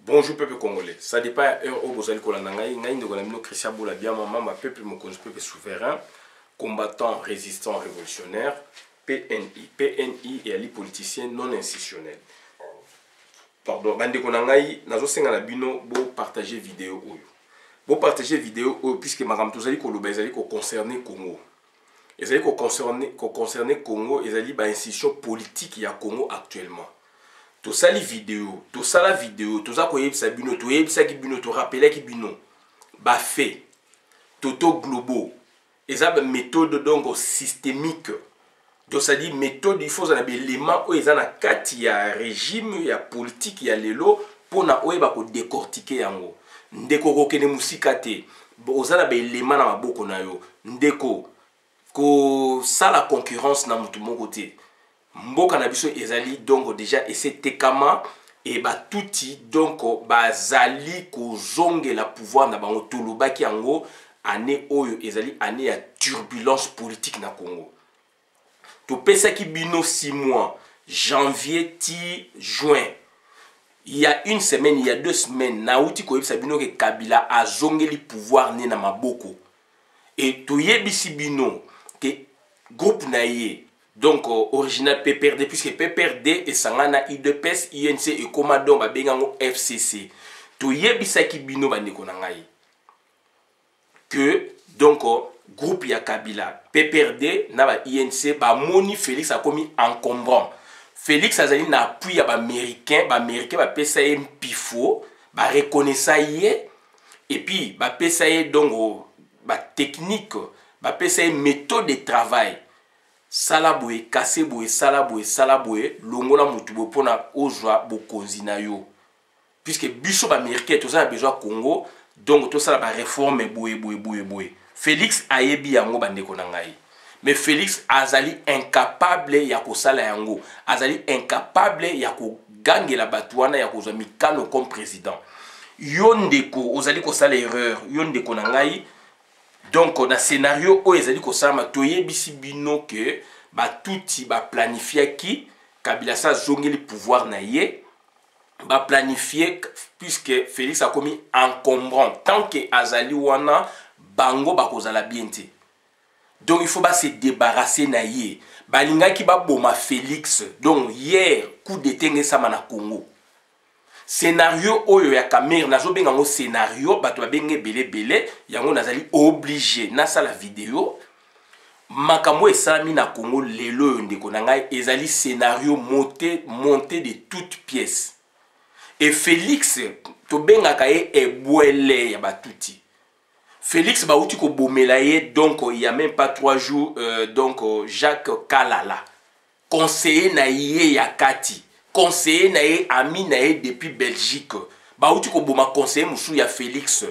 Bonjour peuple congolais. Ça dépend heure où vous allez Christian Boula bien maman peuple mokonzi peuple souverain, combattant, résistant, révolutionnaire, PNI. PNI et ali politicien non institutionnel. Pardon, bande konangai nazo senga na bino bo partager vidéo oyo. Bo partager vidéo oyo puisque maram tozali ko loba ezali ko concerner Congo. Ezali ko concerner Congo, ezali ba institution politique ya Congo actuellement. To sali vidéo, to sala vidéo, to za ko yebisa bino, to yebisa ki bino, to rappeler ki bino. Ba fait, toto globaux. Eza ba méthode donc systémique. Donc ça dit méthode il faut za na élément o eza na kati ya régime ya politique ya lelo pona oyeba ko décortiquer yango. Ndeko ko kene musika te. Oza na ba élément na maboko na yo. Ndeko ko sala concurrence na mutu moko te. Mboka na biso ezali donc déjà ese tekama et ba touti donc bazali ko zonge la pouvoir na bango tolobaki yango année oyo ezali année ya turbulence politique na Congo. To pesa ki bino 6 mois, janvier ti juin. Il y a une semaine, il y a 2 semaines, na uti ko yebisa bino ke Kabila a zongeli pouvoir ne na maboko. Et to yebisi bino ke groupe na ye donc original PPRD puisque PPRD et sangana IDPS INC et commandant ba bengango FCC to yebisa ki bino bandeko na ngai que donc groupe ya Kabila PPRD na ba INC ba moni Félix a commis encombrant. Félix azali na appui ya ba américain ba pesa ye mpifo ba reconnaissa ye et puis ba pesa ye donc ba technique ba pesa ye méthode de travail. Salaboué, Kasseboué, Salaboué, longola mutubo pona ozwa bokonzi na yo. Puisque biso ba américain tout ça a besoin Congo, donc tout ça la ba réforme boué. Félix ayebi yango bandeko na ngai. Mais Félix azali incapable ya ko sala yango, azali incapable ya ko gangela batuana ya ko zwa mikano comme président. Yondeko ozali ko sala erreur, yondeko na ngai. Donc on a scénario où ezali ko sama toyebisi bino que ba touti ba planifier ki Kabila sa zongeli pouvoir na ye ba planifier puisque Félix a commis encombrant tant que azali wana bango ba kozala bien te. Donc il faut pas se débarrasser na ye. Balinga ki ba boma Félix. Donc hier coup d'état sama na Congo. Scénario oyo ya Kamer nazo benga ngo scénario bato ba benge belé yango nazali obligé na sala vidéo makambo esami na Congo lelo ndeko na ngai ezali scénario monté de toutes pièces et Félix to benga kaye ebwele ya batuti Félix ba uti ko bomela ye donc il y a même pas 3 jours donc Jacques Kalala conseiller na ye ya kati conseiller nae ami nae depuis Belgique. Ba uti ko boma conseiller musu ya Félix,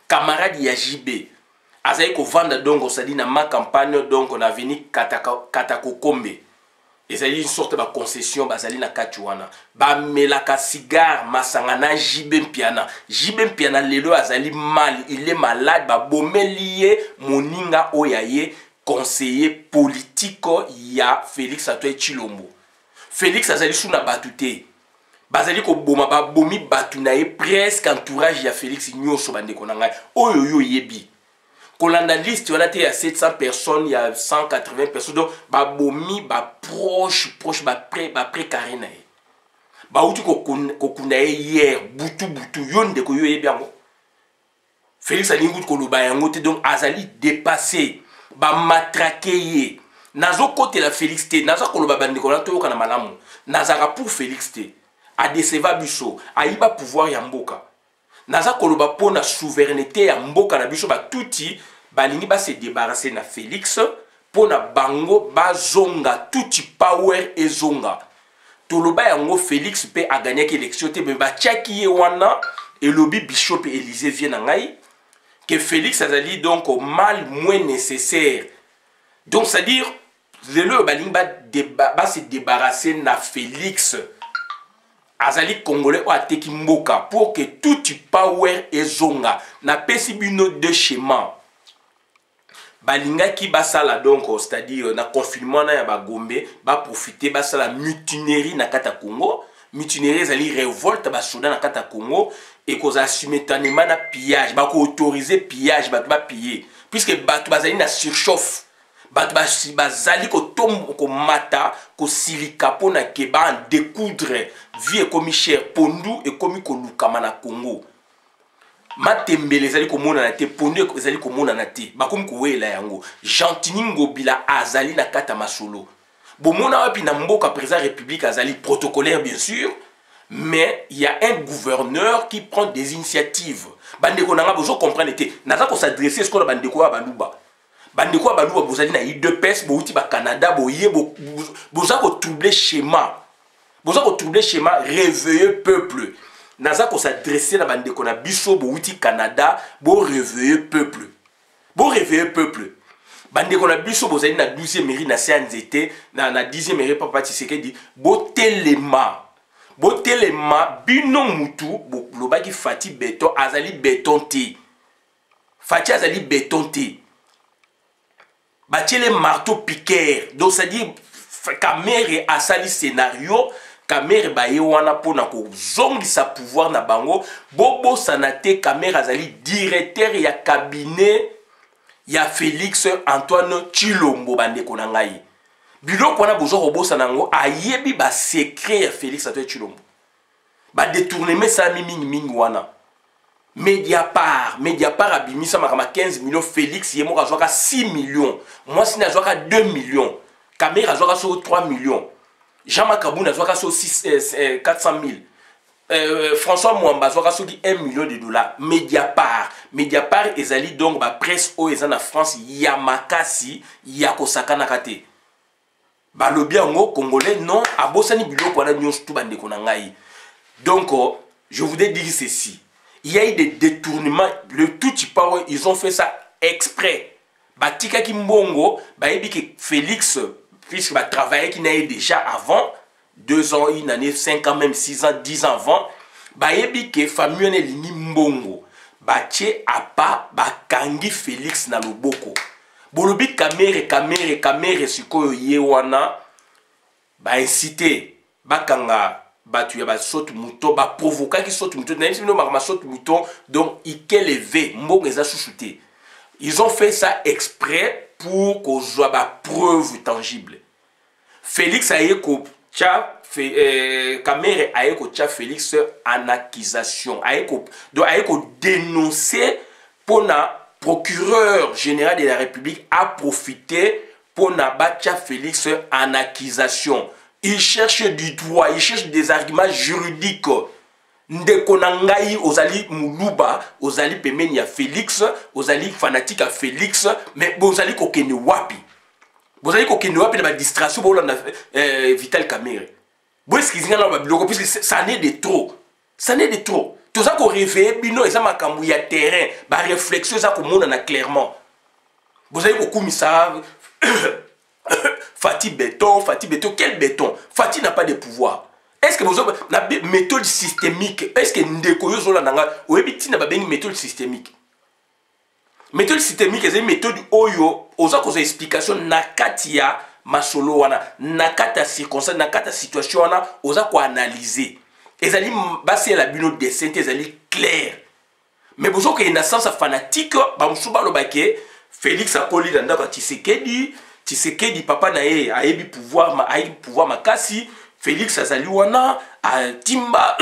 camarade ya JB. Azayi ko vanda donc sadi na ma campagne donc on a venu Katako Kombe. Ezali une sorte de concession bazali na katuana. Ba melaka cigare masanga na JB Mpiana. JB Mpiana lelo azali mal, il est malade ba bomelié moninga oyaye conseiller politique ya Félix Antoine Tshilombo. Félix azali suna batute. Bazali ko boma ba bomi batu na ye presque entourage ya Félix nyoso bandeko na ngai. Oyo yo yebi. Kolanda liste wana te ya 700 personnes, ya 180 personnes donc ba bomi ba proche ba pré carré na ye. Ba uti ko kunda ye hier butu yo ndeko yo yebi yango. Félix ali nguti ko loba yango te donc azali dépassé ba matraqué ye. Nazo kote la Félix te, nazo koloba bandeko na toyoka na malamu. Nazara pour Félix te, a deceva biso, a iba pouvoir ya mboka. Naza koloba po na souveraineté ya mboka na biso ba touti, balingi ba se débarrasser na Félix, po na bango ba zonga, touti power e zonga. Toloba yango Félix pe a gagné élection te, mais ba tchaki ye wana, et lobby Bishop et Élysée viennent en aïe, que Félix azali donc au mal moins nécessaire. Donc c'est-à-dire le baling ba se débarrasser na Félix azali congolais ou ateki mboka pour que tout power et zonga na pesi bino de schéma balinga ki basala donc c'est-à-dire na confinement na ya ba Gombe ba profiter basala mutinerie na kata Congo mutinerie ezali révolte basoda na kata Congo et koza simultanément na pillage ba ko autoriser pillage ba piller puisque bato bazali na surchauffe bato bazali ko tombe ko mata ko silika pona ke ba en découdre vie comme cher pondu et comme ko lukama na Congo matembele ezali ko mona na te pondu ezali ko mona na te ba comme ko wela yango Gentini Ngobila azali na kata masolo bomona wapi na mboka président république azali protocolaire bien sûr mais il y a un gouverneur qui prend des initiatives bandeko nanga bozo comprendre te naza ko s'adresser ce qu'on a bandeko ba baluba bozali na IDPS bouti ba Canada boye boza ko troubler schéma réveiller peuple naza ko s'adresser na bandeko na biso bouti Canada bo réveiller peuple bandeko na biso bozali na 12e mairie na Nzete na 10e mairie Papa Tshisekedi botelema bino mutu lobaki Fati Beton azali beton te Fati azali beton te batiele marteau piqueur donc ça dit Kamere asali scénario Kamere baye wana pona ko zongisa pouvoir na bango bobo sanate Kamere azali directeur ya cabinet ya Félix Antoine Tshilombo bandeko na ngai biloko wana bozo kobosa nango ayebi ba secret ya Félix Antoine Tshilombo ba détournement ça mingi wana Mediapart abimisa makama 15 millions Félix yemo azwaka 6 millions moi sina azwaka 2 millions Kamera azwaka so 3 millions Jean Makabuna azwaka so 400 000 François Mwamba azwaka so 1 million de dollars Mediapart ezali donc ba presse o ezana France ya makasi ya kosakana kate balobi yango congolais non abosani biloko wana nyonso tu bandeko na ngai donc je voudrais dire ceci. Il y a eu des détournements. Le tout Chipao, ils ont fait ça exprès. Batika Kimbongo, baebi que Félix, puisque va travailler qui n'a déjà avant, 2 ans, une année, 5 ans, même 6 ans, 10 ans avant, baebi que famille ne lini mbongo. Bache a pas bakangi Félix na loboko. Bolobi kamere sikoyo yewana, ba incité, bakanga. Batu ya ba saute mouton ba provoquer qui saute mouton même si nous ma saute mouton donc il levé mbongo eza chouchouté ils ont fait ça exprès pour qu'on soit ba preuve tangible Félix ayeko cha Kamere ayeko cha Félix en accusation ayeko dénoncer pour na procureur général de la République a profité pour na bacha Félix en accusation. Il cherche du droit, il cherche des arguments juridiques. Ndeko nangai ozali muluba, ozali pemeni ya Félix, ozali fanatique à Félix, mais ozali kokene wapi. Ozali kokene wapi na ba distraction pour la Vital Kamere. Bo eskizinga na ba biloko puisque ça n'est de trop. Ça n'est de trop. Tout ça ko réveiller bino eza makambu ya terrain, ba réflexion ça ko mona na clairement. Ozali kokumisa Fati béton, quel béton? Fati n'a pas de pouvoir. Est-ce que vous avez une méthode systémique? Est-ce que Ndeko Yozola Nanga, ou est-ce que vous avez une méthode systémique? Méthode systémique, c'est une méthode oyo, oza koza explication nakatia masolo wana, nakata circonstance, nakata situation wana, oza ko analyser. Ezali basi la bino dessin, ezali clair. Mais vous avez une sens fanatique, ba musuba lobake, Félix akoli ndaka Tshisekedi papa na ye ayebi pouvoir makasi Félix azali wana a timba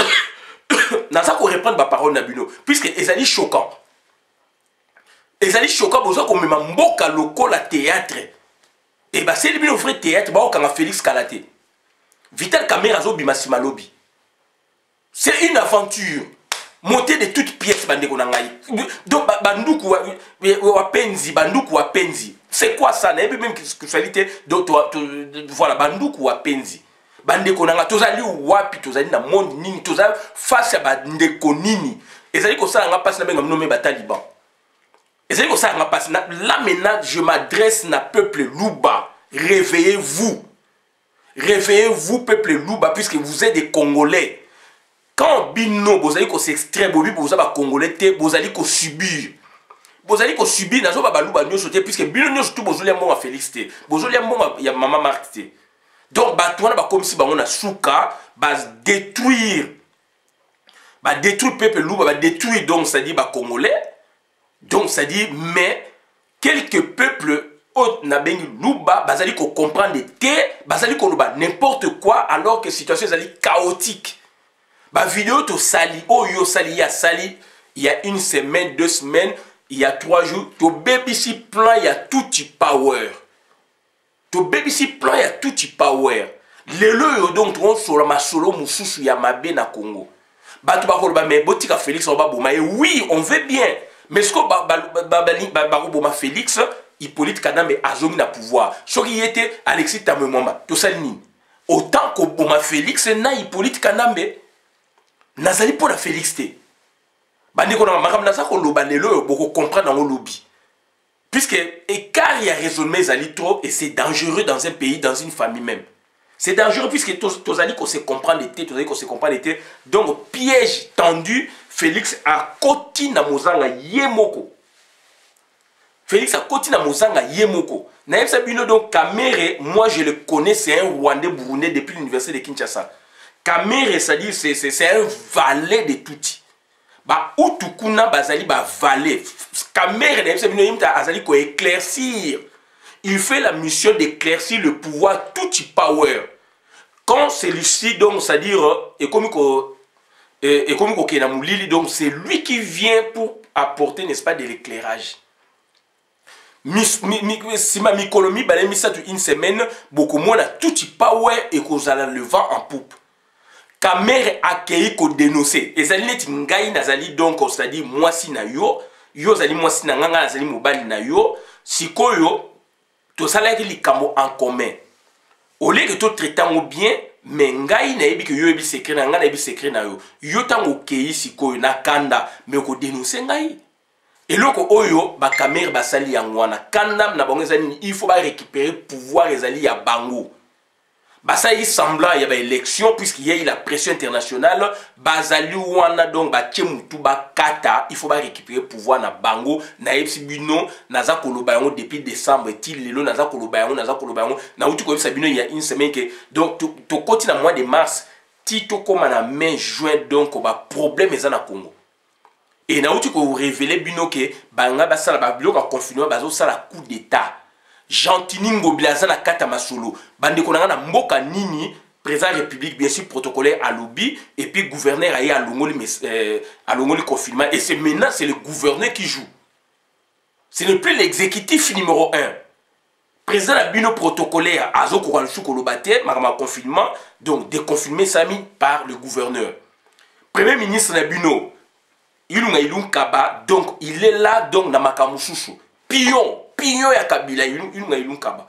naza ko reprendre ba parole na bino puisque ezali choquant besoin ko mema mboka lokola théâtre et ba c'est bino vrai théâtre ba okanga Félix Kalate Vital Kamere zo bimasima lobby c'est une aventure monter de toutes pièces bandeko na ngai donc banduku wa penzi c'est quoi ça n'a même sexualité donc voilà banduku wa penzi bandeko na nga tozali wapi tozali na monde nini tozali face à bandeko nini ezali ko sala nga passe na benga nommé ba taliban ezali ko sala nga passe là maintenant je m'adresse na peuple Luba réveillez-vous peuple Luba puisque vous êtes des Congolais. Quand bino bozali ko s'extrait bobi boza ba congolais te bozali ko subir nazo ba baluba nyonso te puisque bino nyonso tout bozoli mbonga Félix te bozoli mbonga ya mama Marthe te Donc bato wana ba comme si bango na suka ba détruire peuple luba, ba détruire donc ça dit ba congolais. Donc ça dit mais quelques peuples autres na bengi luba bazali ko comprendre te bazali ko luba n'importe quoi alors que situation zali chaotique. Ba vidéo to sali oh yo sali ya sali il y a une semaine, 2 semaines, il y a 3 jours, to BBC plan il y a tout power. To BBC plan il y a tout power. Lelo yo donc on solo masolo mususu ya mabe na Congo. Batu ba koloba mais botika Félix on ba boma oui, on veut bien. Mais ce que ba Félix Hippolyte Kadambe azomi na pouvoir. Soki était Alexis Tamemoma, to salini. Autant que boma Félix na Hippolyte Kadambe nazali pour la Félix te. Bandi ko na makam na sa ko loba lelo boko comprendre dans lobby. Puisque écart il y a raisonnement ezali trop et c'est dangereux dans un pays, dans une famille même. C'est dangereux puisque tous allez qu'on se comprend l'été, tous allez qu'on se comprend l'été. Donc piège tendu, Félix a koti na mozanga yemoko. Félix a koti na mozanga yemoko. Naïm Sabino donc Kamere, moi je le connais, c'est un Rwandais burundais depuis l'université de Kinshasa. Kamere, c'est-à-dire c'est un valet de Tuti. Ba utukuna bazali ba valet. Kamere naïm Sabino yimta azali ko éclaircir. Il fait la mission d'éclaircir le pouvoir Tuti power. Quand celui-ci, donc, c'est-à-dire, donc c'est lui qui vient pour apporter, n'est-ce pas, de l'éclairage. Si ma micolomi, une semaine, beaucoup moins a tout power et qu'on a le vent en poupe. Kamere accueilli qu'on dénoncer. Et ça n'est ngai nazali donc, c'est-à-dire, moi si na yo zali moi si na nganga nazali mobali na yo, si koyo, tout ça là qui kamo en commun. Au lieu que tout traitant bien, mais ngai na yebi que yo yebi secret na nga na yebi secret na yo. Yo tango kei sikoyo na kanda, mais ko dénoncer ngai. Et loko oyo ba kamera ba sali yangwana kanda na bango ezali il faut ba récupérer pouvoir ezali ya bango. Bah ça il semblant il y a une élection puisqu'il y a eu la pression internationale bazali wana donc ba tchemutu ba kata il faut ba récupérer pouvoir na bango na yebsi bino naza koloba yango depuis décembre til lelo naza koloba yango na uti ko yebsa bino il y a une semaine que donc to koti na mois de mars ti to koma na mai juin donc ba problème eza na Congo et na uti ko révéler bino que banga ba sala ba biloko confinement bazo sala coup d'état Gentiningo Blazana Kata Masolo, Bandeko na mboka nini, président république bien sûr protocolaire à lobby et puis gouverneur à Longoli confinement et c'est maintenant c'est le gouverneur qui joue. Ce n'est plus l'exécutif numéro 1. Président Abino protocolaire à Zokoranshu Kolobate, Marama confinement, donc déconfiné Sami par le gouverneur. Premier ministre Nabino, Ilunga Kaba, donc il est là donc dans Makamususu. Pion ya Kabila ilunga kaba.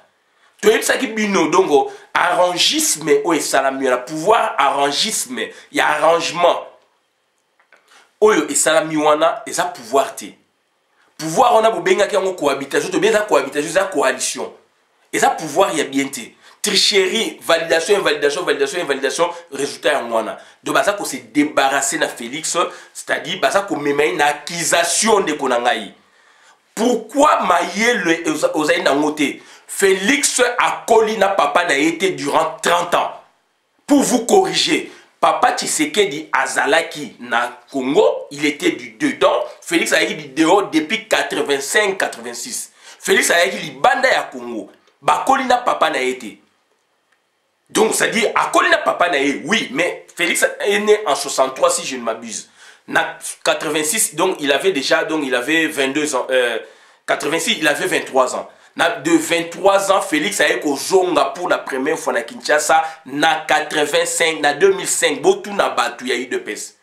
To yebisa ki bino donc arrangisme o esalami na pouvoir arrangisme ya arrangement. Oyo esalami wana eza pouvoir te. Pouvoir on a bobenga ki ngo cohabitation to beza cohabitation za coalition. Eza pouvoir ya bien te. Tricherie, validation, résultat ya wana. Donc baza ko se débarrasser na Félix, c'est-à-dire baza ko mema une accusation de konangai. Pourquoi Maïe Ozaï Nangote Félix Akolina papa n'a été durant 30 ans. Pour vous corriger, papa Tshisekedi Azalaki na Congo, il était du dedans. Félix a été du dehors depuis 85-86. Félix a été du banda ya Congo. Bakolina papa n'a été. Donc ça dit Akolina papa n'a été, oui, mais Félix est né en 63 si je ne m'abuse. En 86, donc il avait déjà, donc il avait 22 ans. 86, il avait 23 ans. De 23 ans, Félix a été au Zonga pour la première fois à Kinshasa. Na 85, na 2005, botu na batu ya eu de pes.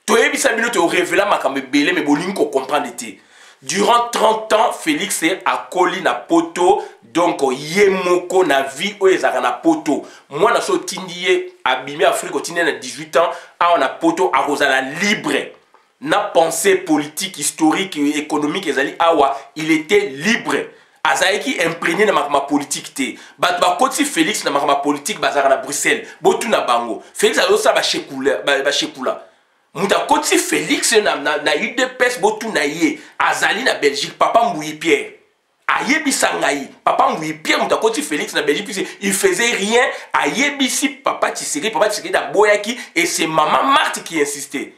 Tu as vu ça, tu as révélé ma camé belé, mais boling ko comprendre été. Durant 30 ans, Félix est à Koli na poto, donc yemoko na vie o ezaka na poto. Moi na so tindie abimé Afrique tindie na 18 ans, a on a poto a rozala libre. Na pensée politique, historique, économique ezali awa, il était libre. Azaiki imprégné na ma politique te. Bat ba koti Félix na ma politique bazara na Bruxelles. Botu na bango. Félix a ça ba shekula. Mouta koti Félix na UDPS botu na ye azali na Belgique papa Mbouyi Pierre ayebisa ngai papa Ngui Pierre Mutakoti Félix na Belgique puisque il faisait rien ayebisi papa Tshisekedi da boyaki et c'est maman Marthe qui insistait.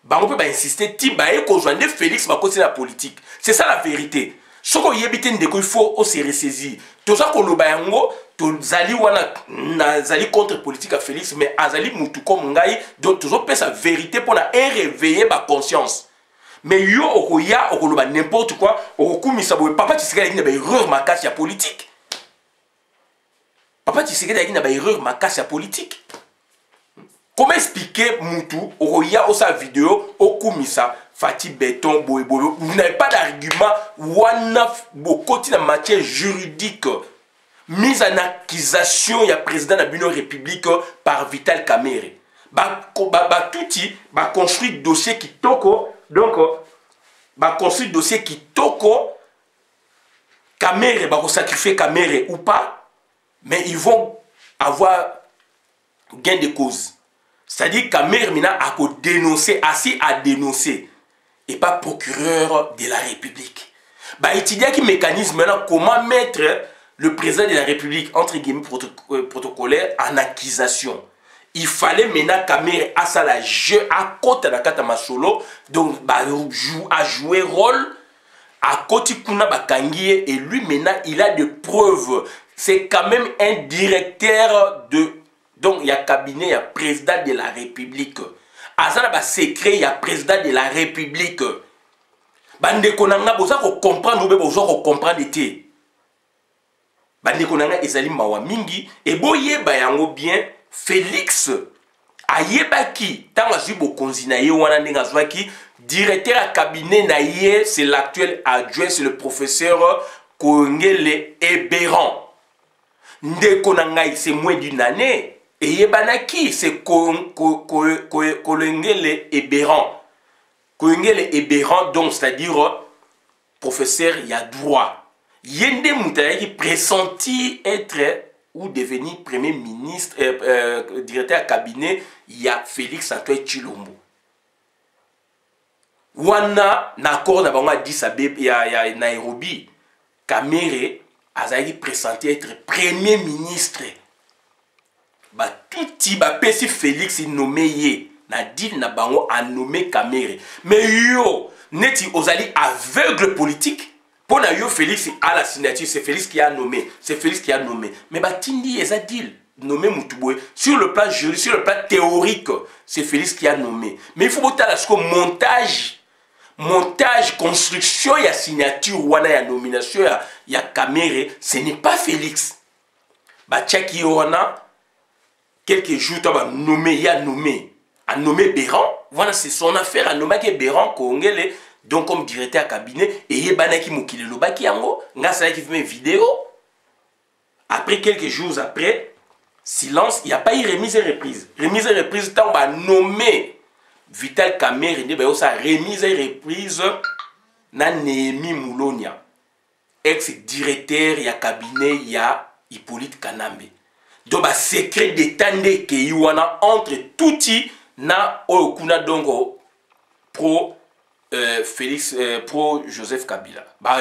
Bango peut insister ti bae ko joindre Félix ba côté la politique. C'est ça la vérité. Soko yebite ndeko il faut au se ressaisir. Toza ko loba yango to zali wana na zali contre politique à Félix mais azali mutu comme ngai donc tozo pe sa vérité pour na réveiller ba conscience. Mais yo okoya okoloba n'importe quoi okokumisa boye papa Tshisekedi na ba erreur makasi ya politique. Papa Tshisekedi na ba erreur makasi ya politique. Comment expliquer mutu okoya osa vidéo okumisa Fati béton boye boye vous n'avez pas d'argument wana bokoti na matière juridique mise en accusation ya président de la République par Vital Kamerhe. Touti ba construit dossier qui toko donc ba construit dossier qui toko Kamerhe ba sacrifier Kamerhe ou pas mais ils vont avoir gain de cause. C'est-à-dire Kamerhe mina a dénoncer assis à dénoncer et pas procureur de la République. Bah étudier qui mécanisme maintenant comment mettre le président de la République entre guillemets protocolaire en accusation. Il fallait maintenant Kamerhe à ça la jeu à côté de la carte masolo donc bah à jouer rôle à côté kuna bakangie et lui maintenant il a des preuves. C'est quand même un directeur de donc il y a cabinet il y a président de la République. Azana ba secret il y a président de la République. Bande konanga boza ko comprendre ou boza ko comprendre été. Bande konanga ezali mawa mingi et boye ba yango bien Félix ayebaki tanga zibo konzina ye wana ndenga zwaki directeur à cabinet na ye c'est l'actuel adjoint c'est le professeur Kongele Eberan. Ndeko nanga c'est moins d'une année. Et Yebanaki, c'est Kolengele Eberan. Kolengele Eberan, donc, c'est-à-dire, professeur, il y a droit. Yende Moutaye qui pressentit être ou devenir premier ministre, directeur à cabinet, il y a Félix Antoine Tshilombo. Wana, n'accord d'abord à 10 il y a Nairobi. Kamerhe, Azaï pressenti être premier ministre. Bah tout ba pesi Félix nommé ye na dit na bango a nommé Kamerhe mais yo neti ozali aveugle politique pour na yo Félix à la signature c'est Félix qui a nommé mais bah tindi eza deal nommé Mutuboe sur le plan juridique sur le plan théorique c'est Félix qui a nommé mais il faut botter la montage construction ya signature wana ya nomination ya Kamerhe ce n'est pas Félix bah tchaki wana quelques jours, il a nommé Béran. Voilà, c'est son affaire. A nommé Béran, Kongele, donc comme directeur à cabinet. Et il y a Banaki Moukile Lobaki Yango. Il y a qui fait une vidéo. Après, quelques jours après, silence, il n'y a pas eu remise et reprise. Remise et reprise, tant on va nommer Vital Kamerhe, il y a remise et reprise. Na Némi Moulonia. Ex-directeur, il y a cabinet, il y a Hippolyte Kanambe. Donc, bah, secret d'état que yuana entre touti na okuna dongo pro Félix pro Joseph Kabila. Bah,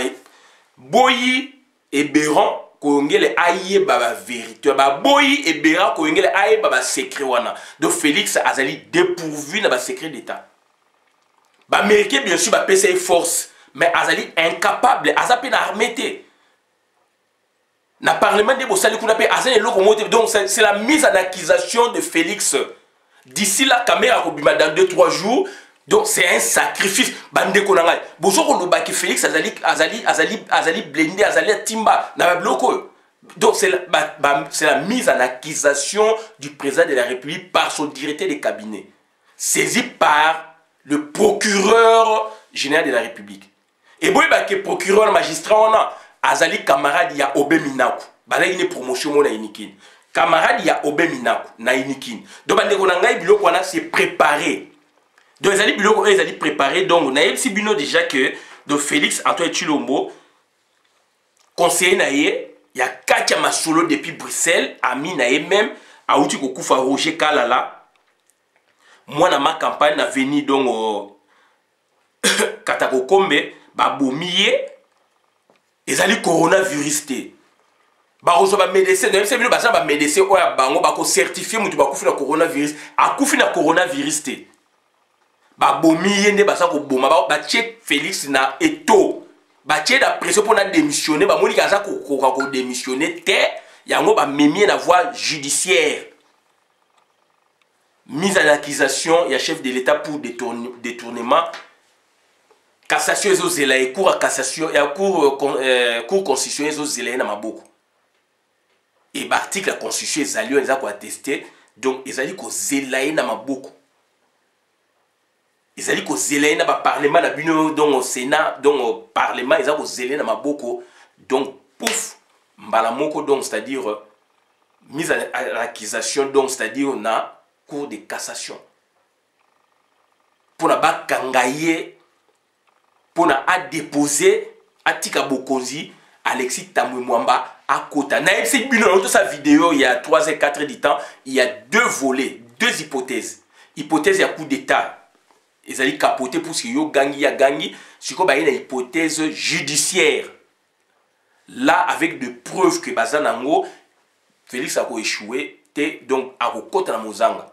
Boyi et Béran Kongele aye baba vérité. Bah, Boyi et Béran Kongele aye baba secret wana. Donc, Félix azali dépourvu na ba secret d'état. Bah, Américain bien sûr bah PC force, mais azali incapable, azapé na armée. Na parlement de Bossali donc c'est la mise en accusation de Félix. D'ici la caméra dans 2-3 jours, donc c'est un sacrifice. Bande konanga. Bozo ko baki Félix azali blindé azali timba na bloko. Donc c'est la mise en accusation du président de la République par son directeur de cabinet, saisi par le procureur général de la République. Et boy baki procureur magistrat on a azali camarade ya Obé Minaku. Bala une promotion na inikin. Camarade ya Obé Minaku na inikin. Donc bande konanga biloko wana c'est préparé. Donc azali biloko azali préparé donc na yebsi bino déjà que de Félix Antoine Tshilombo conseiller na ye ya Katia Masolo depuis Bruxelles ami na ye même a outi ko kufa Roger Kalala. Moi na ma campagne na veni donc Katakokombe ba bomiye. ezali coronavirus te barozo ba médecin même c'est bino baza ba médecin oya bango bako certifier mutu bakufi na coronavirus akufi na coronavirus te ba bomi yende baza ko boma ba tie Félix na eto ba tie da pression pour na démissionner ba moni kaza ko démissionner te yango ba memi na voie judiciaire mise en accusation ya chef de l'état pour détournement cassation ezozela et cour à cassation ya cour constitutionnelle ezozela na maboko et l'article la constitution ezali eza ko attester donc ezali ko zela na maboko ezali ko zela na ba parlement na bino donc au sénat donc au parlement ezali ko zela na maboko donc pouf mbala moko donc c'est-à-dire mise en accusation donc c'est-à-dire na cour de cassation pour na ba kangaye pour na a déposer atika bokonzi Alexis Tambwe Mwamba à Kota. Naïm c'est dans sa vidéo il y a 3 et 4 du temps, il y a 2 volets, 2 hypothèses. Hypothèse il y a coup d'état. Ils allaient capoter pour ce que yo gangi ya gangi, ce qu'on a une hypothèse judiciaire. Là avec des preuves que Bazanango Félix a échoué, donc à Kota na Mozanga.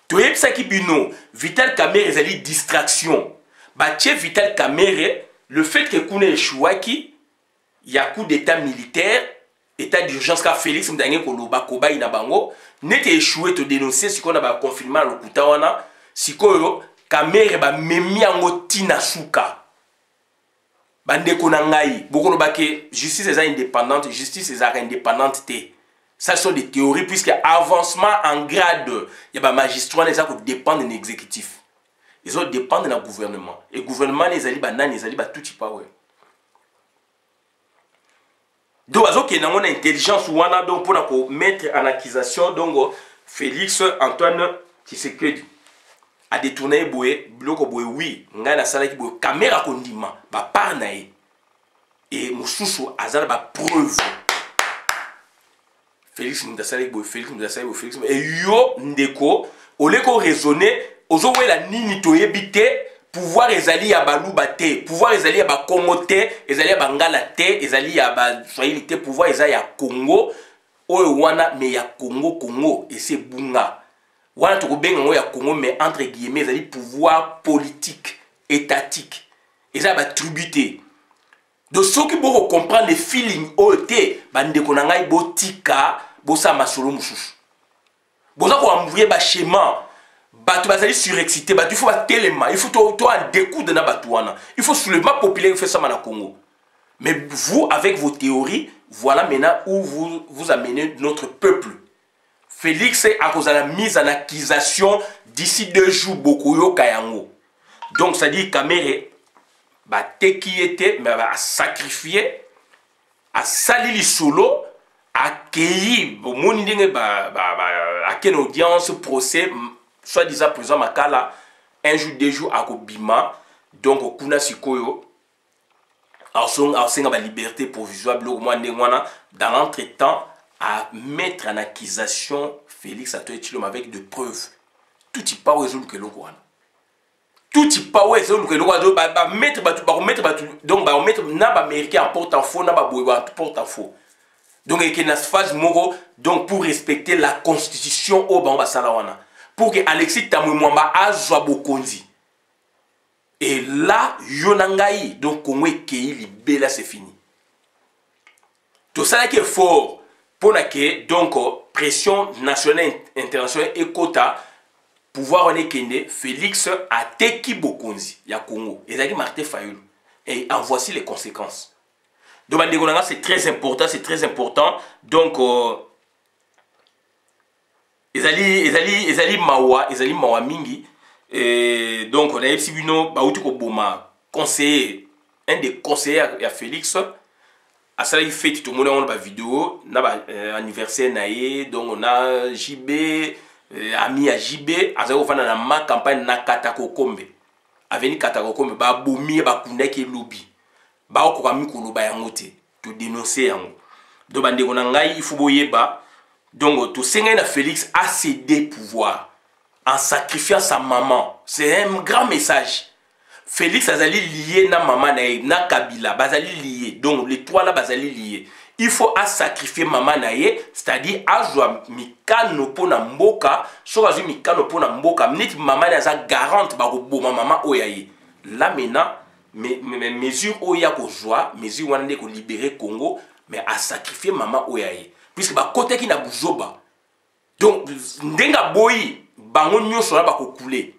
Toyeb ça qui bino, Vital Kamerhe ils allaient distraction. Batie Vital Kamerhe, le fait que Koune échoué qui il y a coup d'état militaire, état d'urgence car Félix Mdangé Koloba Koba Inabango, n'était échoué te dénoncer ce qu'on a confirmé le Koutawana, si ko Kamerhe ba memi ango tina suka. Bande konangai, beaucoup ke justice est indépendante, justice est indépendante té. Ça sont des théories puisque avancement en grade, il y a ba magistrat les qui dépendent de l'exécutif. Ils ont dépendent de gouvernement et le gouvernement les ali banane les ali ba tout pas ouais. Donc, il y a une intelligence donc pour mettre en accusation donc Félix Antoine Tshisekedi a détourné bloc oui ngana sala ki boye caméra kondima ba parnae et mususu azala ba preuve Félix Mdasala boye Félix et yo ndeko oleko raisonner ozo wela nini toyebite pouvoir ezali ya baluba te, pouvoir ezali ya ba Congo te, ezali ya bangala te, ezali ya ba Swahili te, pouvoir ezali ya Congo, oyo wana me ya Congo, et c'est bunga. Wana toko benga ngo ya Congo, mais entre guillemets, ezali pouvoir politique, étatique, ezali ba tributé. Donc ceux qui vont comprendre les feelings oyo te, bande konangai botika, bosa masolo mususu. Bosa ko envoyer ba schéma. Batu bazali surexcité, il faut tellement, il faut toi un découdre na batouana. Il faut soulèvement populaire faire ça na Congo. Mais vous avec vos théories, voilà maintenant où vous amenez notre peuple. Félix est à cause de la mise en accusation d'ici 2 jours beaucoup yo kayango. Donc ça dit Kamerhe ba te qui était mais a sacrifié a sali li solo a cueilli bon moni ndenge a quelle audience procès soit disant président Makala 1 jour 2 jours à Kobima donc kuna sikoyo en liberté provisoire dans l'entretemps à mettre en accusation Félix Antoine Tshilombo avec de preuves tout y pas résoudre que l'on tout y pas résoudre que l'on va mettre donc va mettre na ba américain en porte-à-faux na ba boyba en porte-à-faux donc il y a une phase moro donc pour respecter la constitution au bamba salawana pour que Alexis Tambwe Mwamba azwa bokonzi. Et là, Yonangai, donc Congo Kei libéla c'est fini. Tout ça qui est fort pour que donc pression nationale internationale et quota pouvoir en ekende Félix a teki bokonzi ya Congo. Et ça qui Martin Fayulu. Et en voici les conséquences. Donc c'est très important, c'est très important. Donc ezali mawa mingi et donc on a eu bino ba uti ko boma conseiller un des conseillers à Félix à ça il fait tout le monde on ba vidéo na ba anniversaire naé donc on a JB ami à JB azako fana na ma campagne na Katako Kombe aveni Katako Kombe ba bomi ba kundaki lobby ba ko ka mikolo ba yangote to dénoncer yango do bande ko na ngai il faut boyeba. Donc, tout ce Félix a cédé pouvoir en sacrifiant sa maman. C'est un grand message. Félix azali lié na maman na Kabila, bazali lié. Donc les trois là bazali lié. Il faut sacrifier maman naye, c'est-à-dire azwa mikano pona mboka, so azwa mikano pona mboka, minute maman naza garante ba ko maman oyaye. Là maintenant, mesure oya ko joie, mesure wana ko libérer Congo, mais à sacrifier maman oyaye. Puisque ba côté qui na buzoba. Donc ndenga boyi bango nyoso na ba ko couler.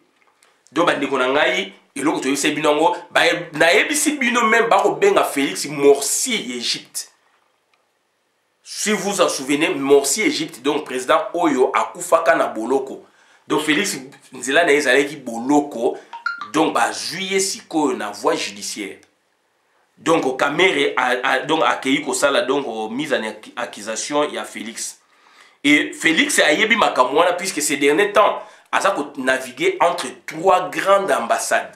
Donc ba ndeko na ngai eloko to yese binongo ba na yebisi bino même ba ko benga Félix Morsi Égypte. Si vous vous en souvenez, Morsi Égypte, donc président Oyo akufaka na boloko. Donc Félix nzela na ezalaki boloko, donc ba juillet siko na voie judiciaire. Donc Kamere donc accueilli ko sala donc mise en accusation il y a Félix. Et Félix a yebi makamwana puisque ces derniers temps a navigué entre trois grandes ambassades.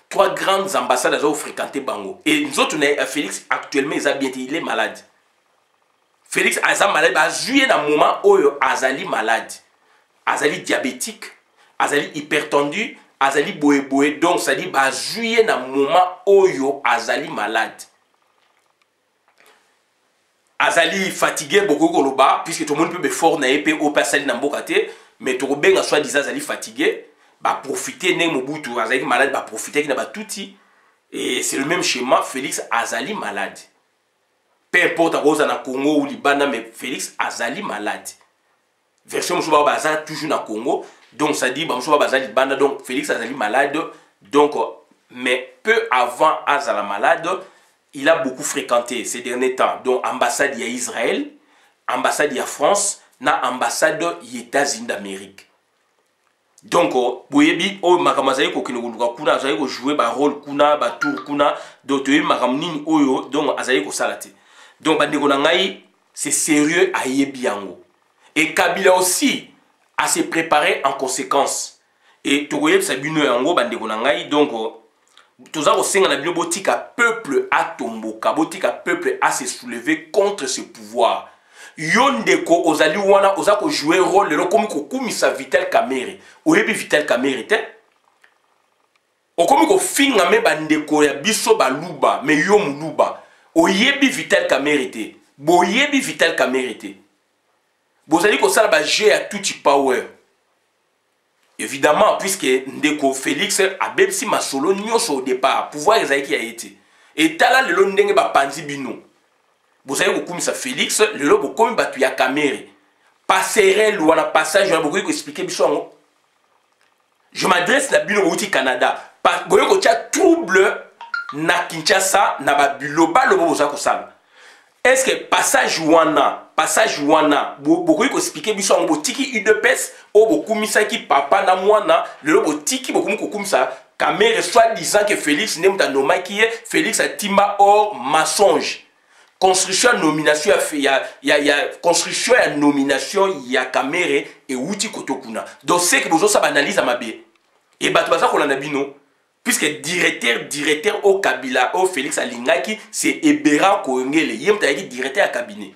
Trois grandes ambassades ont fréquenté Bango. Et nous autres, Félix actuellement il est malade. Félix a malade, il a joué dans un moment où Azali malade. Azali diabétique, Azali hypertendu, Azali boé. Donc ça dit, il a joué dans un moment où Azali malade. Azali fatigué beaucoup koloba, puisque tout le monde peut fort na épée au passage dans Bokate, mais tout le monde soit disant Azali fatigué, bah profiter né Mobutu, Azali malade, bah profiter qui n'a pas tout. Et c'est le même schéma, Félix Azali malade. Peu importe à cause na Congo ou Liban, mais Félix Azali malade. Version Moussouba Baza toujours na Congo, donc ça dit Moussouba Baza Liban, donc Félix Azali malade, donc mais peu avant Azala malade, il a beaucoup fréquenté ces derniers temps. Donc ambassade ya Israël, ambassade ya France, na ambassade ya États-Unis d'Amérique. Donc boyebi o makamazali ko kinoluka kuna azali ko jouer ba rôle kuna ba tour kuna donc makamnini oyo donc azali ko salate. Donc bandeko na ngai c'est sérieux à yebiango. Et Kabila aussi a se préparé en conséquence. Et tokoyeb sabino yango bandeko na ngai donc tous au sein de botika peuple à tomboka, botika peuple à se soulever contre ce pouvoir. Yondeko ozali wana ozako jouer rôle le comme ko kumisa Vital Kamerhe. Oyebi Vital Kamerhe te. Okomi ko finga me bandeko ya biso baluba, me yo muluba. Oyebi Vital Kamerhe te. Boyebi Vital Kamerhe te. Bozali ko sala ba jeu à tout power. Évidemment, puisque Ndeko Félix a bébsi masolo nyonso au départ, pouvoir qui a été. Et tala le long ndenge ba panzi bino. Vous savez beaucoup ça Félix, le lobo comme batu ya Kamerhe. Passerelle ou un passage, je vais beaucoup expliquer biso. Je m'adresse na bino au Canada. Boyo ko tia trouble na Kinshasa na ba biloba lobo boza ko sala. Est-ce que passage wana beaucoup expliquer biso ngo tiki UDPS o beaucoup misa ki papa na mwana le lobo tiki beaucoup ko kumisa Kamerhe soit disant que Félix n'est pas nommé qui est Félix a timba or mensonge. Construction nomination ya construction ya nomination ya Kamerhe et outi kotokuna. Donc c'est que bozo sa analyse à mabe. Et bato baza ko landa bino. Puisque directeur au Kabila, au Félix Alingaki, c'est Ebera Koengele, yem taïki directeur à cabinet.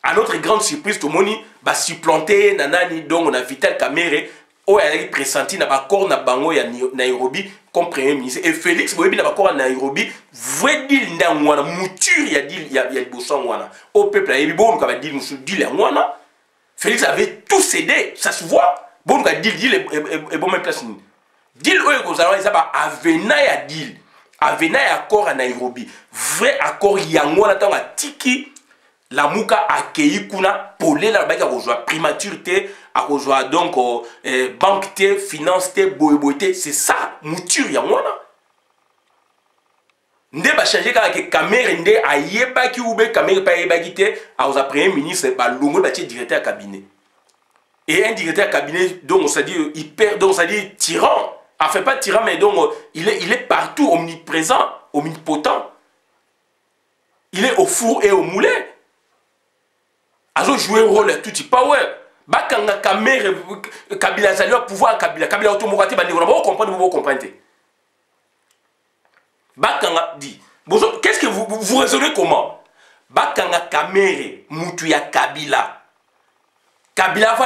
À notre grande surprise, tout le monde va supplanter Nanani, donc on a Vital Kamerhe, où elle a pressenti na bakor na bango ya Nairobi comme premier ministre. Et Félix, vous voyez, na bakor na Nairobi, vrai deal na mwana, mouture ya deal ya bousson mwana. Au peuple, il y a bon, on va dire, moussou deal ya mwana. Félix avait tout cédé, ça se voit. Bon, on va dire, deal est bon, même place. Deal oyo kozala ezaba avena ya deal. Avena ya accord à Nairobi. Vrai accord yango na tanga tiki la muka akei kuna polela baki akozwa primaturité, akozwa donc banque te, finance te, boyeboité, c'est ça mouture yango na. Nde ba changer kaka ke Kamerhe nde ayebaki ube Kamerhe pa yebaki te, akoza premier ministre ba longo ba tie directeur à cabinet. Et un directeur à cabinet donc on s'est dit hyper donc on s'est dit tyran. Enfin, pas tyran, mais donc il est partout, omniprésent, omnipotent. Il est au four et au moulin. Il a joué un rôle à tout type power. Bakanga Kamerhe, Kabila Zali a pouvoir Kabila. Kabila automorati, vous comprenez. Bakanga dit. Qu'est-ce que vous raisonnez comment? Bakanga Kamerhe, Moutuya Kabila. Kabila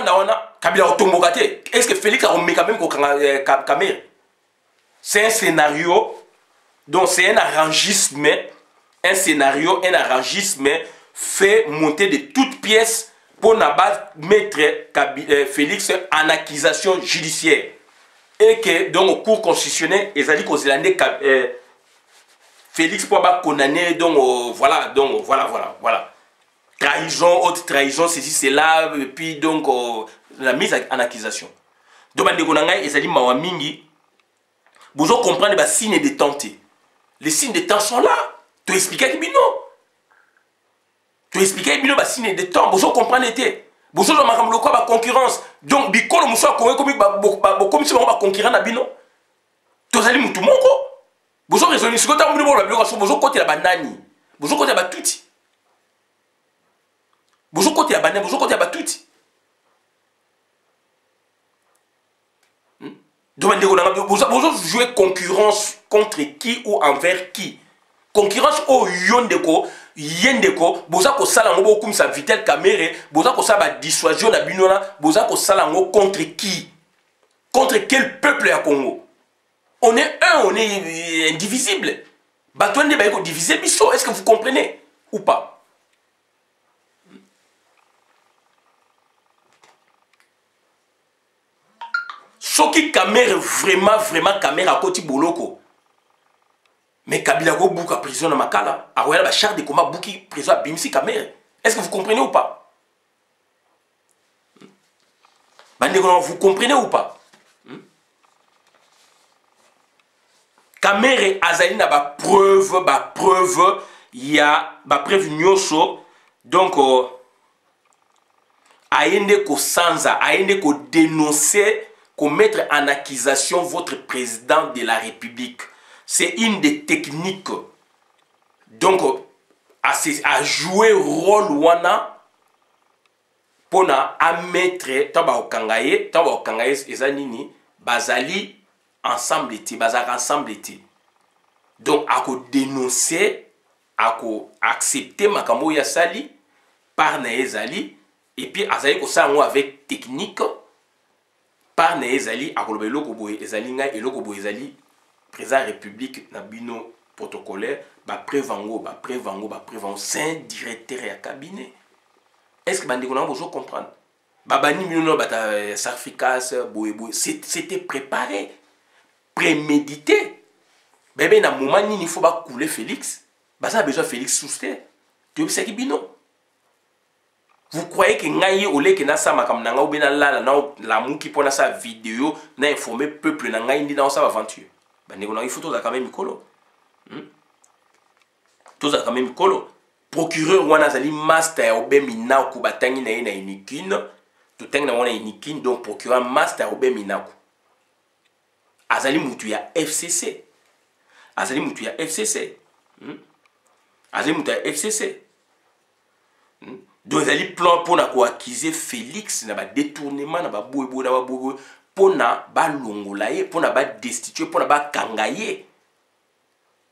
Kabila automorati. Est-ce que Félix a remis quand même Kamerhe? C'est un scénario Donc c'est un arrangisme, un scénario, un arrangisme fait monter de toutes pièces pour mettre Félix en accusation judiciaire. Et que donc au cours constitutionnel, ils ont dit qu'aux Zélandais, Félix pour condamner, donc voilà. Trahison, haute trahison, ceci, cela, et puis donc la mise en accusation. Donc, ils ont dit Mawamingi, vous comprenez les signes de temps. Les signes de temps sont là. Tu expliques que non. Tu expliques que les signes de temps, vous comprenez. Vous avez la concurrence. Donc, bikolo muso akowe comme si on va concurrent na bino. Tu as dit mutu moko. Vous avez raisonné sur le monde, vous avez côté la banani. Vous avez côté la tuti. Vous avez côté la banane, vous avez côté la tuti. Vous avez joué concurrence contre qui ou envers qui? Concurrence au yondeko, yendeko, vous avez sala ngo comme ça Vitel Kamerhe, vous avez sala dissuasion na binona, vous avez sala ngo contre qui? Contre quel peuple à Congo? On est un, on est indivisible. Batouane de Baïko divisé biso, est-ce que vous comprenez ou pas? Soki Kamerhe vraiment Kamerhe à côté boloko. Mais Kabila go bouka prison na makala, a royal ba char de combat bouki prison à Bimsi Kamerhe. Est-ce que vous comprenez ou pas? Vous comprenez ou pas? Kamerhe azali na ba preuve, il y a ba preuve nyonso. Donc aende ko sanza, aende ko dénoncer, ko mettre en accusation votre président de la République. C'est une des techniques. Donc à jouer rôle wana pour na mettre taba okangaye ezanini bazali ensemble été, bazar ensemble été. Donc à dénoncer, à accepter makambo ya sali par na ezali et puis azali ko sa avec technique par na ezali à ko eloko boye ezali nga eloko boye ezali président république na bino protocolaire ba prévango c'est un directeur ya cabinet. Est-ce que bandi kona bozo comprendre babani mino bata sacrifice boye c'était préparé, prémédité. Bébé na moment il faut pas couler Félix. Bah ça a besoin Félix souster. Tu observes bino. Vous croyez que ngai olé que na sa makam nanga ou bena la muki pona sa vidéo na informer peuple na ngai ndi na sa aventure. Bah ne il faut tout quand même mikolo. Tout ça quand même mikolo. Procureur wana zali master obemina ku batangi na na inikine. To tangi na wana inikine donc procureur master obemina ku. Azali mutu ya FCC. Azali mutu ya FCC. Azali mutu ya FCC. Donc azali plan pour na ko accuser Félix na ba détournement na ba boyebo na ba boyebo pour na ba longola ye, pour na ba destituer, pour na ba kangaye.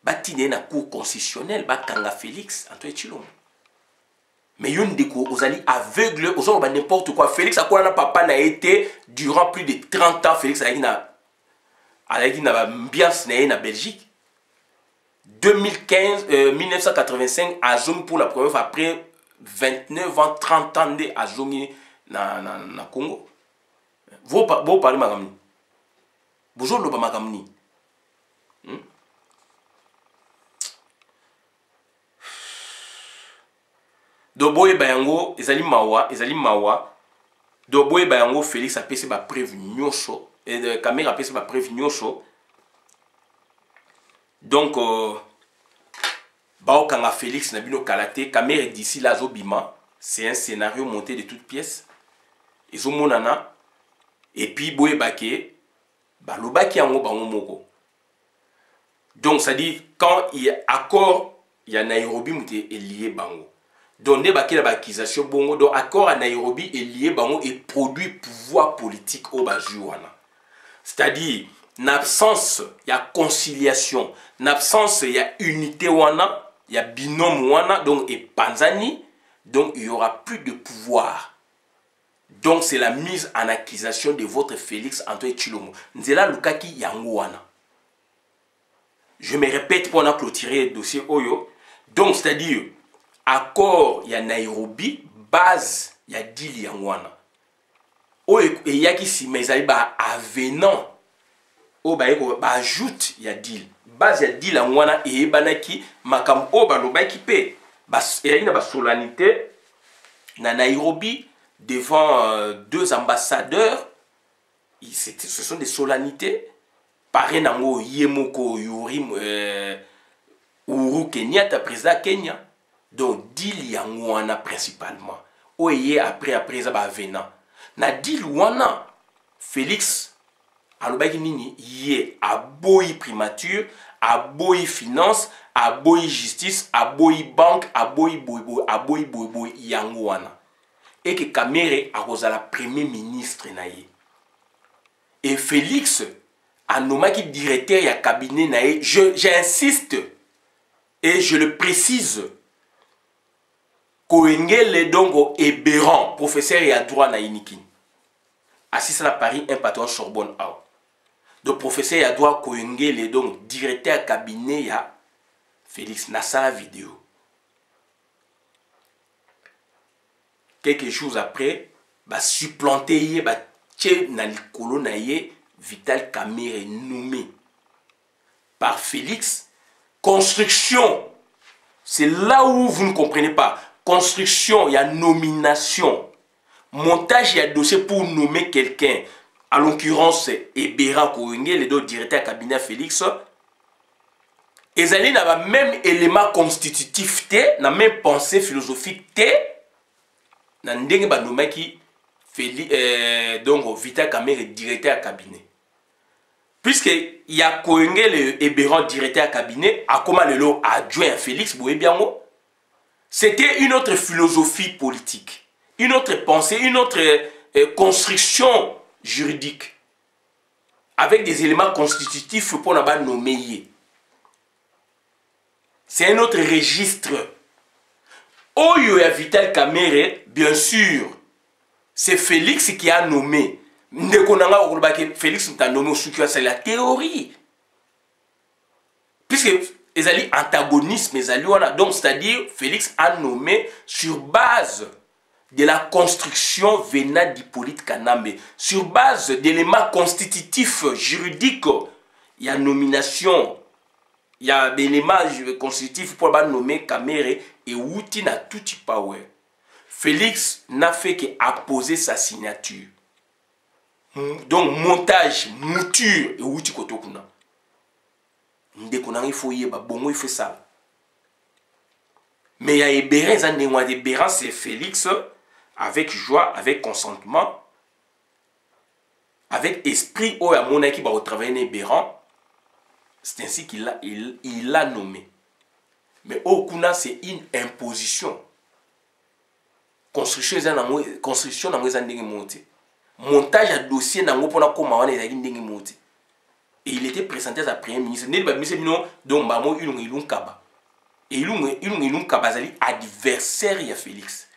Ba tine na cour constitutionnelle ba kanga Félix Antoine Tshilombo. Mais yon deko ozali aveugle, ozali ba n'importe quoi. Félix a quoi na papa na été durant plus de 30 ans. Félix a dit na ambiance na Belgique. 2015, 1985, à Zoom pour la première fois après 29 ans, 30 ans de Azomi na Congo. Vous parlez magamni. Vous avez magamni. Doboye bayango, ezali mawa. Doboye bayango, Félix a payé ba preuve nyosho. Et Kamerhe a payé ba preuve nyosho. Donc, Baokanga Félix Nabino Kalate, Kamerhe d'ici là, Zobima, c'est un scénario monté de toutes pièces. Ils ont monana, et puis Boye Bake, Balobaki en Moko. Donc, ça dit, quand il y a accord, il y a Nairobi qui est lié Bango. Donc, ne Bake la accusation Bongo, donc accord à Nairobi est lié Bango et produit pouvoir politique au Bajuana. C'est-à-dire, en absence, il y a conciliation. En absence, il y a unité wana, il y a binôme wana, donc et Panzani, donc il n'y aura plus de pouvoir. Donc c'est la mise en accusation de votre Félix Antoine Tshilombo. Nzela Lukaki yango wana. je me répète pour en clôturer le dossier Oyo. Donc, c'est-à-dire, accord, il y a Nairobi, base, il y a deal Yangwana. Oyo, il y a qui si, mais il y a avenant. Oyo, il ajoute, il y a deal. Base, il y a deal Yangwana, et il y a qui, makam, oyo, il y a une solennité, na Nairobi, devant 2 ambassadeurs, ce sont des solennités. Pareil, nango Yemoko Yuri Uhuru Kenyatta, président Kenya. Donc, deal Yangwana principalement. Oye après ça va venir. Na deal wana Félix alobaki nini yé aboyi primature, aboyi finance, aboyi justice, aboyi banque, aboyi boy Yangwana. Et que Kamere a la premier ministre na ye. Et Félix a nommé qui directeur ya cabinet na ye. J'insiste et je le précise. Koengele Dongo Eberan, professeur et à droit na Inikin. Assis à Paris, un patron Sorbonne. Donc professeur et à droit Koengele donc directeur cabinet ya Félix Nassa vidéo. Quelques jours après, bah supplanté bah tché na likolo na ye Vital Kamerhe nommé par Félix. Construction, c'est là où vous ne comprenez pas. Construction, il y a nomination. Montage, il y a dossier pour nommer quelqu'un. En l'occurrence, Ebera Koenge, les deux directeurs cabinet Félix. Et Zali n'a pas même élément constitutif, n'a même pensée philosophique, n'a pas nommé qui donc Vital Kamerhe directeur cabinet. Puisque il y a Koenge le Ebera directeur cabinet, à comment le lot adjoint Félix Boébiango. C'était une autre philosophie politique, une autre pensée, une autre construction juridique, avec des éléments constitutifs pour ne pas nommer. C'est un autre registre. Oyo ya Vital Kamerhe, bien sûr, c'est Félix qui a nommé. Félix t'a nommé, c'est la théorie. Puisque ils allaient antagonisme, donc c'est-à-dire Félix a nommé sur base de la construction venant d'Hippolyte Kanambe, sur base d'éléments constitutifs juridiques, il y a nomination, il y a des éléments constitutifs pour nommer Kamerhe et Wouti n'a tout power. Félix n'a fait qu'apposer sa signature. Donc montage, mouture et Wouti Kotokuna. Il faut y il fait ça. Mais il y a Ebera, c'est Félix, avec joie, avec consentement, avec esprit, où à mon équipe va travailler Ebera. C'est ainsi qu'il l'a nommé. Mais au Kuna, c'est une imposition. Construction dans les monté. Montage à dossier dans les monté. Et il était présenté à sa première ministre. Donc, Bamo Ilung Kaba. Et Ilung Kaba Zali adversaire à Félix.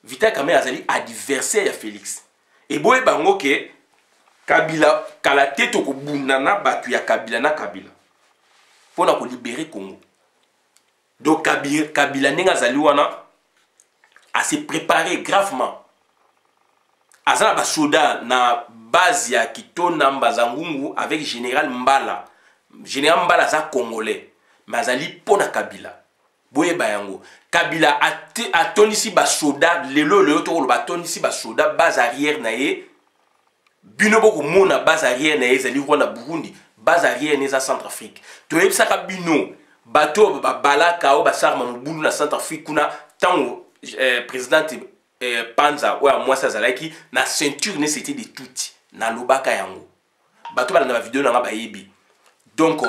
Vital Kamerhe Zali adversaire à Félix. Et Boé Bango ke Kabila, Kalate Toko Bunana Batu ya Kabila na Kabila. Pour na libérer Congo. Donc Kabila Nenga Zali wana a se préparé gravement. Azala basoda na base ya Kitona Mbazangungu avec Général Mbala. Général Mbala za congolais. Mazali pona Kabila. Boye bayango. Kabila a tonisi basoda le toko ba tonisi basoda base arrière na ye. Bino boko mona base arrière na ye zali rwanda Burundi. Base arrière neza Centrafrique. To yebisaka bino bato balaka o basarma mubundu na Centrafrique kuna tango présidente Panza ou à moi ça zalaki na ceinture ne c'était de tout na lobaka yango bato bala na vidéo na ba yebi. Donc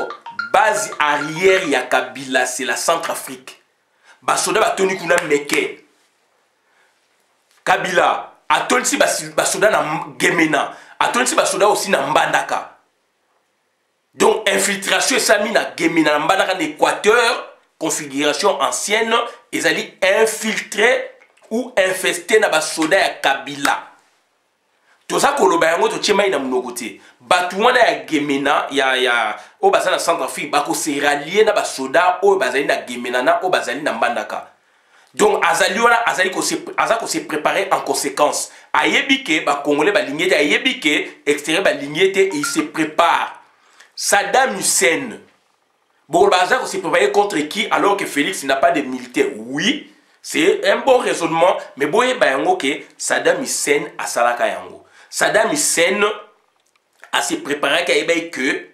base arrière ya Kabila c'est la Centrafrique. Basoda batoni kuna meke. Kabila atonisi basoda na Gemena, atonisi basoda aussi na Mbandaka. Donc infiltration et ça mis na Gemena na Mbandaka l'Équateur, configuration ancienne, ils allaient infiltrer ou infester na basoda ya Kabila. toza koloba yango totiema ina munoko te batu wana ya Gemena ya o baza na Centrafrique bako se rallier na ba soda o bazali na Gemena na o bazali na Mbandaka. Donc azali wana azali ko se préparer en conséquence. Ayebi ke ba congolais ba lignete ayebi ke extérieur ba lignete et il se prépare. Saddam Hussein bon bazali ko se préparer contre qui alors que Félix n'a pas de militaires. Oui, c'est un bon raisonnement mais boye ba yango ke Saddam Hussein asalaka yango. Saddam Hussein a se préparé que les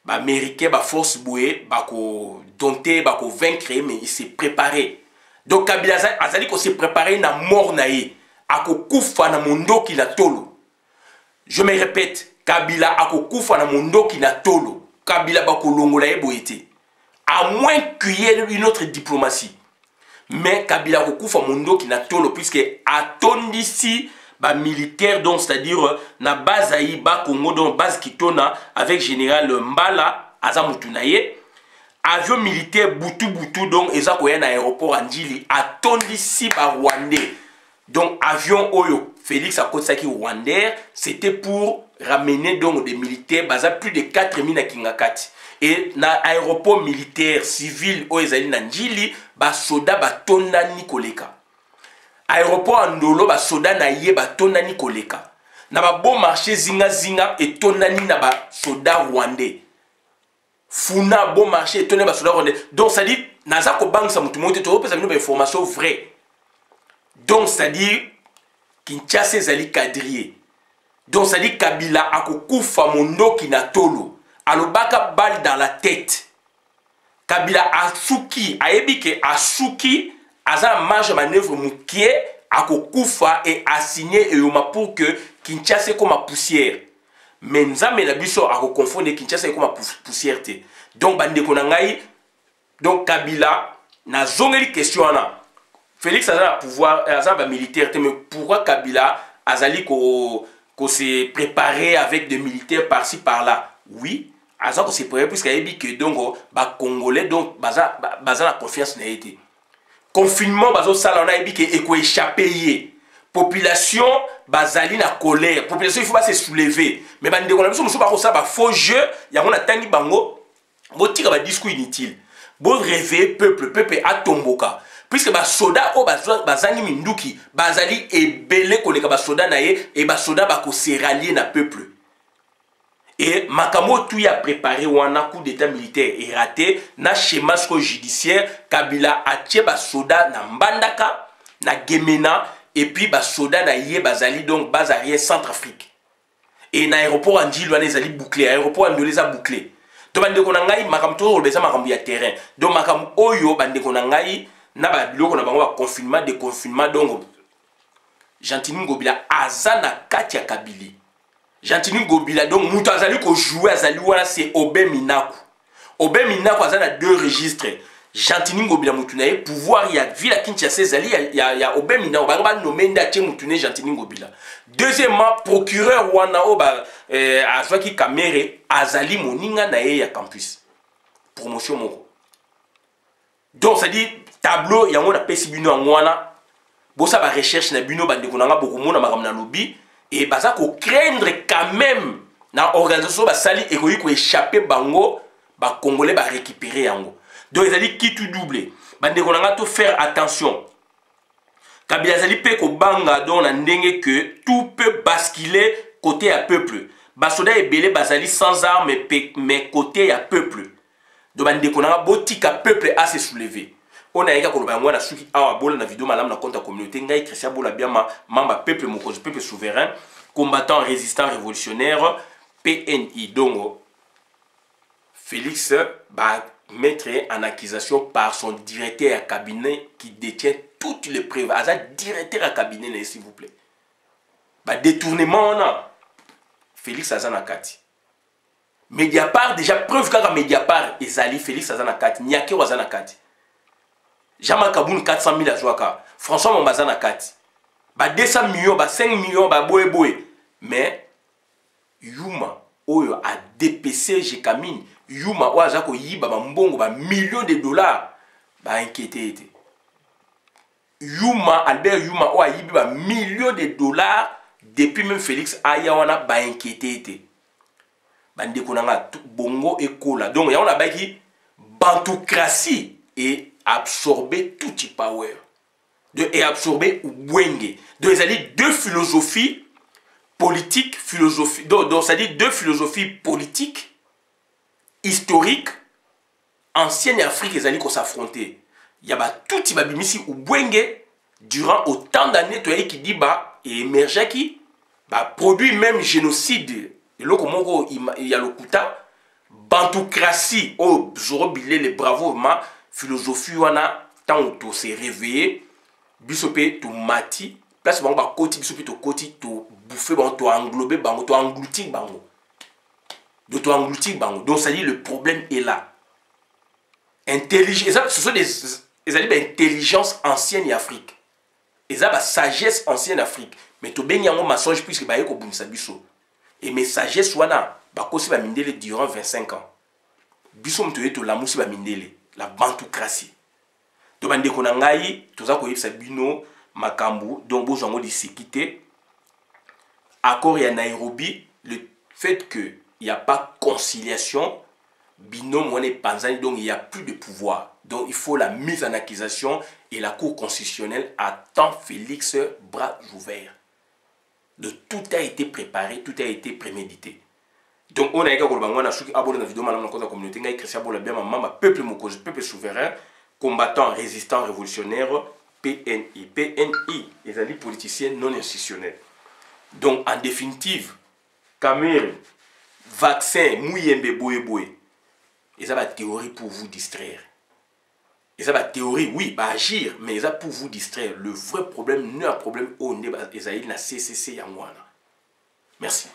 Américains, les forces bouées, ko dompter, ko vaincre, mais il s'est préparé. Donc Kabila azali ko se préparé na mort nae, ako kufa na mondo ki na tolo. Je me répète, Kabila ako kufa na mondo ki na tolo. Kabila bako longola e boyete. À moins qu'il y ait une autre diplomatie. Mais Kabila ako kufa mondo ki na tolo puisque atondisi ba militaire donc c'est-à-dire na base ayi ba Congo donc base kitona avec général Mbala azamutunaye avion militaire butu donc eza koya na aéroport Andjili atondisi ba Rwandais donc avion oyo Félix akosaki Rwandais c'était pour ramener donc des militaires baza plus de 4000 na Kingakati et na aéroport militaire civil oyo ezali na Ndjili ba soda ba tondani koleka aéroport Ndolo ba soda na ye ba tondani koleka na ba bon marché zinga et tondani na ba soda rwandais funa bon marché et tondani ba soda rwandais donc ça dit naza ko bangisa mutu mote to pesa bino ba information vraie donc ça dit Kinshasa ezali quadrillé donc ça dit Kabila akokufa mondo ki na tolo alobaka balle dans la tête Kabila asuki ayebike asuki Aza marge manœuvre moukier à kokufa et assigné et pour que Kinshasa comme ma poussière. Mais nzambe na biso a confondre Kinshasa comme ma poussière te. Donc bande konangai donc Kabila na zongeli question na. Félix a pouvoir azaba militaire te mais pourquoi Kabila azali ko se préparer avec des militaires par-ci par-là? Oui, azako se préparer puisqu'il a dit que donc ba congolais donc baza la confiance na été. Confinement, bazo sala on a dit que eko échappé population bazali na colère population il faut pas se soulever mais bande ko na biso muso ba ko sa ba faux jeu ya mona tangi bango botika ba discours inutile bon réveiller peuple a tomboka puisque ba soda o bazangi minduki bazali ebele koleka ba soda na ye et ba soda ba ko se rallier na peuple. Et Makamo tout y a préparé ou un coup d'état militaire et raté na schéma judiciaire Kabila a tché ba soda na Mbandaka na Gemena et puis ba soda na yé bazali donc base arrière Centrafrique et na aéroport Andjili wana ezali bouclé aéroport Ndolo les a bouclé to bande ko na ngai makam to beza makam ya terrain donc makam oyo bande ko na ngai na ba biloko na bango ba confinement déconfinement donc Gentini Ngobila azana kati ya Kabili Gentini Ngobila donc muto azali ko jouer azali wana c'est Obé Minaku azana deux registres Gentini Ngobila mutu na ye pouvoir ya ville Kinshasa ezali ya Obé Minaku ba nommé ndache mutu ne Gentini Ngobila. Deuxièmement procureur wana o ba azwaki Kamere azali moninga na ye ya campus promotion moko donc ça dit tableau yango na pesi bino ngwana bosa ba recherche na bino bande ko nanga boko mona makam na lobby et baza ko craindre quand même na organisation ba sali et ko échapper bango ba congolais ba récupérer yango donc ils a dit qui tout doublé bande ko nanga to faire attention Kabila zali pe ko banga donc na ndenge que tout peut basculer côté à peuple basoda ebele bazali sans armes mais côté à peuple donc bande ko nanga botika peuple à se soulever. On a également koloba ngwana suki awa bola na vidéo malam na compte communauté ngai Christian bola bien mamba peuple mokozi peuple souverain combattant résistant révolutionnaire PNI donc Félix va mettre en accusation par son directeur à cabinet qui détient toutes les preuves aza directeur à cabinet s'il vous plaît ba détournement on a Félix azana kati Mediapart déjà preuve kaka Mediapart ezali Félix azana kati nyake wazana kati Jama Kaboun 400 000 à Jouaka. François Mombazana 4. Ba 200 millions, ba 5 millions, ba boé. Mais, Yuma, Oyo a DPC, Jekamine. Yuma, Oazako Yiba, ba mbongo, ba millions de dollars. Ba inquiété. Yuma, Albert Yuma, Oa Yibi, ba millions de dollars depuis même Félix aya wana ba inquiété été bande konanga bongo ekola donc ya on a baki bantocratie et absorber tout le power et absorber Wenge. Donc ça dit deux philosophies politiques donc ça dit deux philosophies politiques historiques anciennes Afrique ils allaient s'affronter. Il y a tout qui va bimisi ou Wenge durant autant d'années toi qui dit bah et émerger qui bah produit même génocide et là comment il y a le kuta bantocratie oh Zorobilé les bravo ma philosophie wana tant to se réveiller bisope to mati place bango ba koti bisope to koti to bouffer bango to englober bango to engloutir bango de to engloutir bango donc ça dit le problème est là intelligence ce sont des intelligence ancienne Afrique et ça ba sagesse ancienne Afrique mais to bengi yango mensonge puisque ba yeko bumisa biso et mes sagesse wana ba kosi ba mindele durant 25 ans biso mto yeto la musi ba mindele la bantocratie to bande ko na ngai toza ko yebisa bino makambu donc bozango di sécurité accord ya Nairobi le fait que il y a pas conciliation binôme on est panzani donc il y a plus de pouvoir donc il faut la mise en accusation et la cour constitutionnelle attend Félix bras ouverts de tout a été préparé tout a été prémédité donc on a également kolbangwa na suki abonné na vidéo malam na koza communauté ngai Christian Bola bien maman peuple mokozi peuple souverain combattant résistant révolutionnaire PNI les alliés politiciens non institutionnels donc en définitive Kamere vaccin Mouyembe Boye et ça va théorie pour vous distraire et ça va théorie oui va agir mais ça pour vous distraire le vrai problème n'est un problème au nez Esaïe na CCC ya mwana merci.